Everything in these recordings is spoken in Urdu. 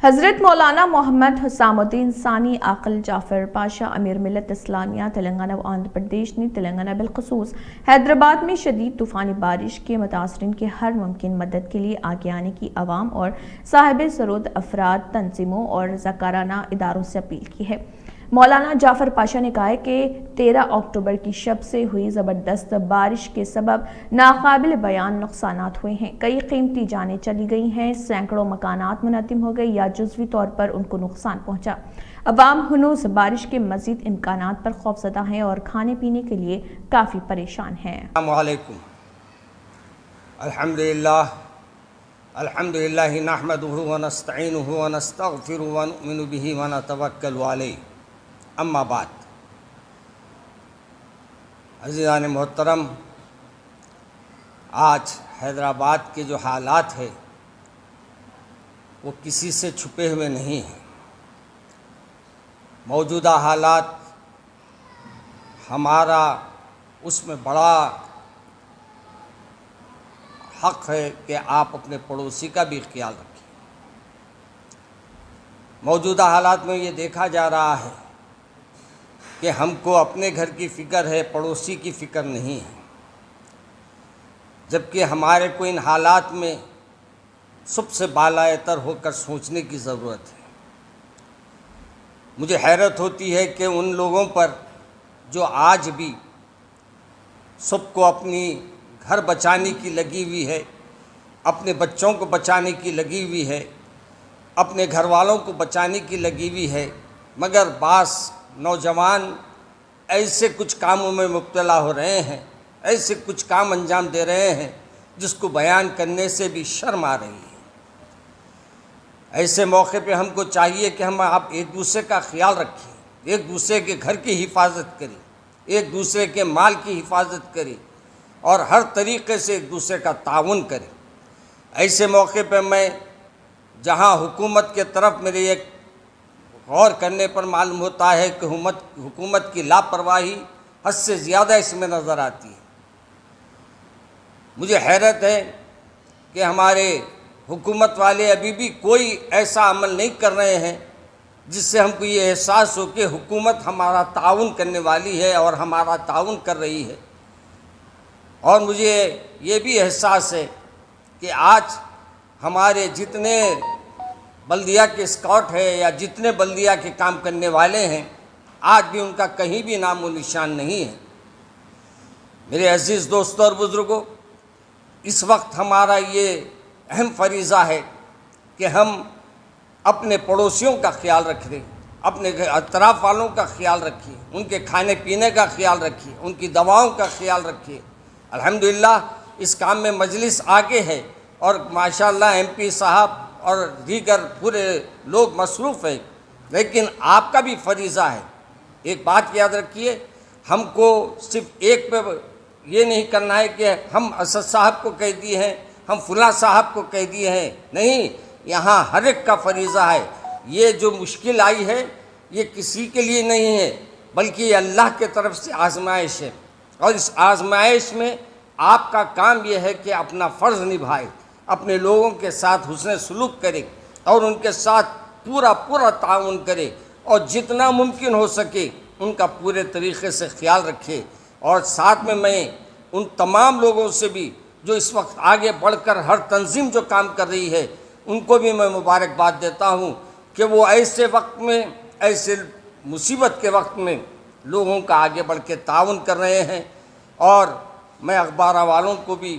حضرت مولانا محمد حسام الدین ثانی عاقل جعفر پاشا امیر ملت اسلامیہ تلنگانہ و آندھرا پردیش نے تلنگانہ بالخصوص حیدرآباد میں شدید طوفانی بارش کے متاثرین کے ہر ممکن مدد کے لیے آگے آنے کی عوام اور صاحب سرود افراد، تنظیموں اور رضاکارانہ اداروں سے اپیل کی ہے۔ مولانا جعفر پاشا نے کہا ہے کہ 13 اکتوبر کی شب سے ہوئی زبردست بارش کے سبب ناقابل بیان نقصانات ہوئے ہیں۔ کئی قیمتی جانیں چلی گئی ہیں، سینکڑوں مکانات منہدم ہو گئے یا جزوی طور پر ان کو نقصان پہنچا۔ عوام ہنوز بارش کے مزید امکانات پر خوفزدہ ہیں اور کھانے پینے کے لیے کافی پریشان ہیں۔ السلام علیکم۔ الحمدللہ نحمدہ ونستعینہ ونستغفرہ ونؤمن بہ ونتوکل علیہ، اما بعد۔ عزیزان محترم، آج حیدرآباد کے جو حالات ہیں وہ کسی سے چھپے ہوئے نہیں ہیں۔ موجودہ حالات ہمارا اس میں بڑا حق ہے کہ آپ اپنے پڑوسی کا بھی خیال رکھیں۔ موجودہ حالات میں یہ دیکھا جا رہا ہے کہ ہم کو اپنے گھر کی فکر ہے، پڑوسی کی فکر نہیں ہے، جبکہ ہمارے کو ان حالات میں سب سے بالائے تر ہو کر سوچنے کی ضرورت ہے۔ مجھے حیرت ہوتی ہے کہ ان لوگوں پر جو آج بھی سب کو اپنی گھر بچانے کی لگی ہوئی ہے، اپنے بچوں کو بچانے کی لگی ہوئی ہے، اپنے گھر والوں کو بچانے کی لگی ہوئی ہے، مگر بعض نوجوان ایسے کچھ کاموں میں مبتلا ہو رہے ہیں، ایسے کچھ کام انجام دے رہے ہیں جس کو بیان کرنے سے بھی شرم آ رہی ہے۔ ایسے موقع پہ ہم کو چاہیے کہ ہم آپ ایک دوسرے کا خیال رکھیں، ایک دوسرے کے گھر کی حفاظت کریں، ایک دوسرے کے مال کی حفاظت کریں اور ہر طریقے سے ایک دوسرے کا تعاون کریں۔ ایسے موقع پہ میں جہاں حکومت کے طرف میرے ایک غور کرنے پر معلوم ہوتا ہے کہ حکومت کی لاپرواہی حد سے زیادہ اس میں نظر آتی ہے۔ مجھے حیرت ہے کہ ہمارے حکومت والے ابھی بھی کوئی ایسا عمل نہیں کر رہے ہیں جس سے ہم کو یہ احساس ہو کہ حکومت ہمارا تعاون کرنے والی ہے اور ہمارا تعاون کر رہی ہے۔ اور مجھے یہ بھی احساس ہے کہ آج ہمارے جتنے بلدیہ کے اسکاؤٹ ہے یا جتنے بلدیہ کے کام کرنے والے ہیں، آج بھی ان کا کہیں بھی نام و نشان نہیں ہے۔ میرے عزیز دوستوں اور بزرگوں، اس وقت ہمارا یہ اہم فریضہ ہے کہ ہم اپنے پڑوسیوں کا خیال رکھیں، اپنے اطراف والوں کا خیال رکھیں، ان کے کھانے پینے کا خیال رکھیں، ان کی دواؤں کا خیال رکھیں۔ الحمدللہ اس کام میں مجلس آگے ہے اور ماشاءاللہ ایم پی صاحب اور دیگر پورے لوگ مصروف ہیں، لیکن آپ کا بھی فریضہ ہے۔ ایک بات یاد رکھیے، ہم کو صرف ایک پہ یہ نہیں کرنا ہے کہ ہم اسد صاحب کو کہہ دیے ہیں، ہم فلاں صاحب کو کہہ دیے ہیں، نہیں، یہاں ہر ایک کا فریضہ ہے۔ یہ جو مشکل آئی ہے یہ کسی کے لیے نہیں ہے بلکہ یہ اللہ کے طرف سے آزمائش ہے، اور اس آزمائش میں آپ کا کام یہ ہے کہ اپنا فرض نبھائے، اپنے لوگوں کے ساتھ حسن سلوک کرے اور ان کے ساتھ پورا تعاون کرے اور جتنا ممکن ہو سکے ان کا پورے طریقے سے خیال رکھے۔ اور ساتھ میں ان تمام لوگوں سے بھی جو اس وقت آگے بڑھ کر ہر تنظیم جو کام کر رہی ہے ان کو بھی میں مبارکباد دیتا ہوں کہ وہ ایسے وقت میں، ایسے مصیبت کے وقت میں لوگوں کا آگے بڑھ کے تعاون کر رہے ہیں۔ اور میں اخبار والوں کو بھی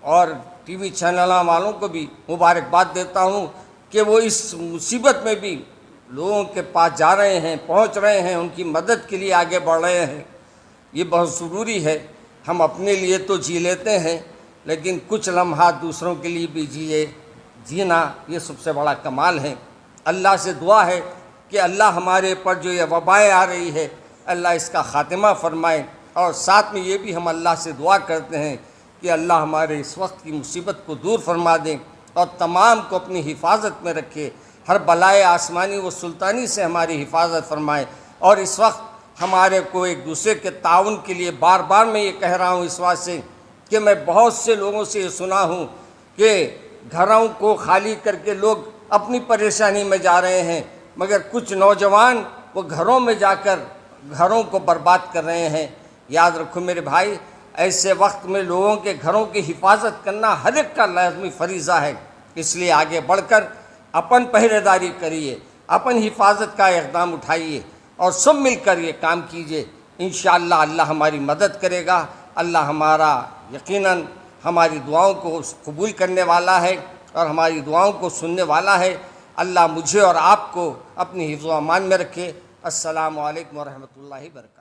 اور ٹی وی چینل والوں کو بھی مبارکباد دیتا ہوں کہ وہ اس مصیبت میں بھی لوگوں کے پاس جا رہے ہیں، پہنچ رہے ہیں، ان کی مدد کے لیے آگے بڑھ رہے ہیں۔ یہ بہت ضروری ہے۔ ہم اپنے لیے تو جی لیتے ہیں لیکن کچھ لمحات دوسروں کے لیے بھی جینا یہ سب سے بڑا کمال ہے۔ اللہ سے دعا ہے کہ اللہ ہمارے پر جو یہ وبائیں آ رہی ہے اللہ اس کا خاتمہ فرمائے، اور ساتھ میں یہ بھی ہم اللہ سے دعا کرتے ہیں کہ اللہ ہمارے اس وقت کی مصیبت کو دور فرما دیں اور تمام کو اپنی حفاظت میں رکھے، ہر بلائے آسمانی و سلطانی سے ہماری حفاظت فرمائے۔ اور اس وقت ہمارے کو ایک دوسرے کے تعاون کے لیے بار بار میں یہ کہہ رہا ہوں اس بات سے کہ میں بہت سے لوگوں سے یہ سنا ہوں کہ گھروں کو خالی کر کے لوگ اپنی پریشانی میں جا رہے ہیں، مگر کچھ نوجوان وہ گھروں میں جا کر گھروں کو برباد کر رہے ہیں۔ یاد رکھو میرے بھائی، ایسے وقت میں لوگوں کے گھروں کی حفاظت کرنا ہر ایک کا لازمی فریضہ ہے، اس لیے آگے بڑھ کر اپن پہرے داری کریے، اپن حفاظت کا اقدام اٹھائیے اور سب مل کر یہ کام کیجیے۔ انشاءاللہ اللہ ہماری مدد کرے گا، اللہ ہمارا یقیناً ہماری دعاؤں کو قبول کرنے والا ہے اور ہماری دعاؤں کو سننے والا ہے۔ اللہ مجھے اور آپ کو اپنی حفظ و امان میں رکھے۔ السلام علیکم ورحمۃ اللہ وبرکاتہ۔